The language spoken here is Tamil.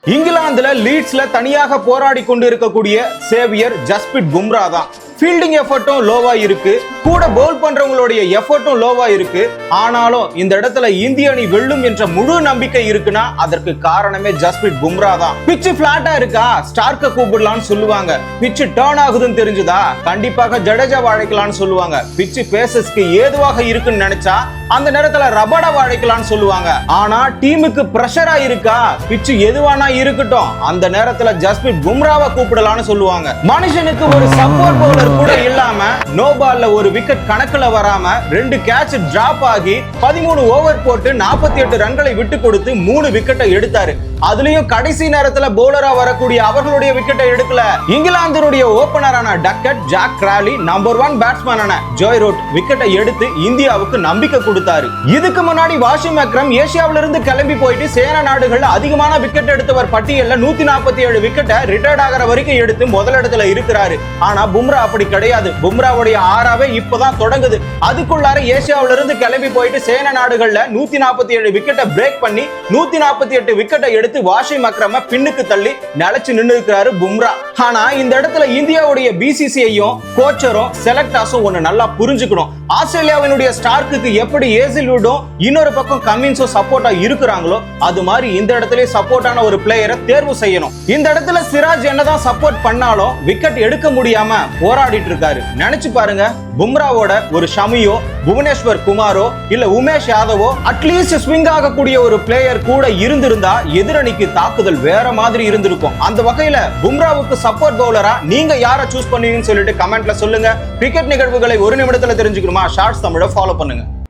இங்கிலாந்துல லீட்ஸ்ல தனியாக போராடி கொண்டு இருக்கக்கூடிய சேவியர் ஜஸ்பிரிட் பும்ரா தான். ஃபீல்டிங் எஃபர்ட்டும் லோவா இருக்கு, கூட பவுல் பண்றவங்களுடைய எஃபர்ட்டும் லோவா இருக்கு. ஆனாலும் இந்த இடத்துல இந்திய அணி வெல்லும் என்ற முழு நம்பிக்கை இருக்குன்னா அதற்கு காரணமே ஜஸ்பிரிட் பும்ரா தான். பிட்ச் பிளாட்டா இருக்கா, ஸ்டார்க்க கூப்பிடலாம்னு சொல்லுவாங்க. பிட்ச் டர்ன் ஆகுதுன்னு தெரிஞ்சுதா, கண்டிப்பாக ஜடேஜா அழைக்கலாம்னு சொல்லுவாங்க. பிட்ச் பேசஸ்க்கு ஏதுவாக இருக்குன்னு நினைச்சா அந்த நேரத்துல ரபடா அழைக்கலாம்னு சொல்லுவாங்க. ஆனா டீமுக்கு பிரஷரா இருக்கா, பிட்ச் எதுவானா இருக்கட்டும், அந்த நேரத்துல ஜஸ்பிரிட் பும்ராவை கூப்பிடலாம்னு சொல்லுவாங்க. மனுஷனுக்கு ஒரு சப்போர்ட் பவுலர் கூட இல்லாம நோ பால்ல ஒரு விக்கெட் கணக்குல வராம 2 கேட்ச் டிராப் ஆகி 13 ஓவர் போட்டு 48 ரன்களை விட்டு கொடுத்து 3 விக்கெட்டை எடுத்தாரு. அதுலயும் கடைசி நேரத்துல பவுலரா வரக்கூடிய அவர்களுடைய விக்கெட்டை எடுக்கல. இங்கிலாந்தினுடைய ஓபனரான டக்கட், ஜாக் கிராலி, நம்பர் 1 பேட்ஸ்மேனான ஜோய் ரூட் விக்கெட்டை எடுத்து இந்தியாவுக்கு நம்பிக்கை கொடுத்தாரு. இதுக்கு முன்னாடி வாஷிம் அக்ரம் ஏசியாவில இருந்து கிளம்பி போயிட்டு சேன நாடுகள் அதிகமான விக்கெட் எடுத்தவர் பட்டியல்ல 147 விக்கெட்டை ரிட்டையர்ட் ஆகிற வரைக்கும் எடுத்து முதலிடத்துல இருக்கிறாரு. ஆனா பும்ரா அப்படி கிடையாது. பும்ராவுடைய ஆறாவே இப்பதான் தொடங்குது. அதுக்குள்ளார ஏசியாவில இருந்து கிளம்பி போயிட்டு சேன நாடுகள்ல 147 விக்கெட்டை பிரேக் பண்ணி 148 விக்கெட்டை எடுத்து வாஷிம் அக்ரம பின்னுக்கு தள்ளி நிலைச்சு நின்று இருக்கிறாரு பும்ரா. ஆனா இந்த இடத்துல இந்தியாவுடைய பிசிசிஐயும் கோச்சரும் செலக்டர்ஸும் ஒன்னு நல்லா புரிஞ்சுக்கணும். ஆஸ்திரேலியாவினுடைய ஸ்டார்க்கு எப்படி ஏசில் வுட்டும் இன்னொரு பக்கம் கமின்ஸும் சப்போர்ட்டா இருக்கிறாங்களோ அது மாதிரி இந்த இடத்துல சப்போர்ட்டான ஒரு பிளேயரை தேர்வு செய்யணும். இந்த இடத்துல சிராஜ் என்னதான் சப்போர்ட் பண்ணாலும் விக்கெட் எடுக்க முடியாம போராடிட்டு இருக்காரு. நினைச்சு பாருங்க, பும்ராவோட ஒரு ஷமியோ, புவனேஸ்வர் குமாரோ இல்ல உமேஷ் யாதவோ அட்லீஸ்ட் ஸ்விங் ஆகக்கூடிய ஒரு பிளேயர் கூட இருந்திருந்தா எதிரணிக்கு தாக்குதல் வேற மாதிரி இருந்திருக்கும். அந்த வகையில பும்ராவுக்கு சப்போர்ட் பவுலரா நீங்க யாரை சூஸ் பண்ணுவீங்கன்னு சொல்லிட்டு கமெண்ட்ல சொல்லுங்க. கிரிக்கெட் நிகழ்வுகளை ஒரு நிமிடத்துல தெரிஞ்சுக்கணுமா, ஷார்ட்ஸ் தமிழை ஃபாலோ பண்ணுங்க.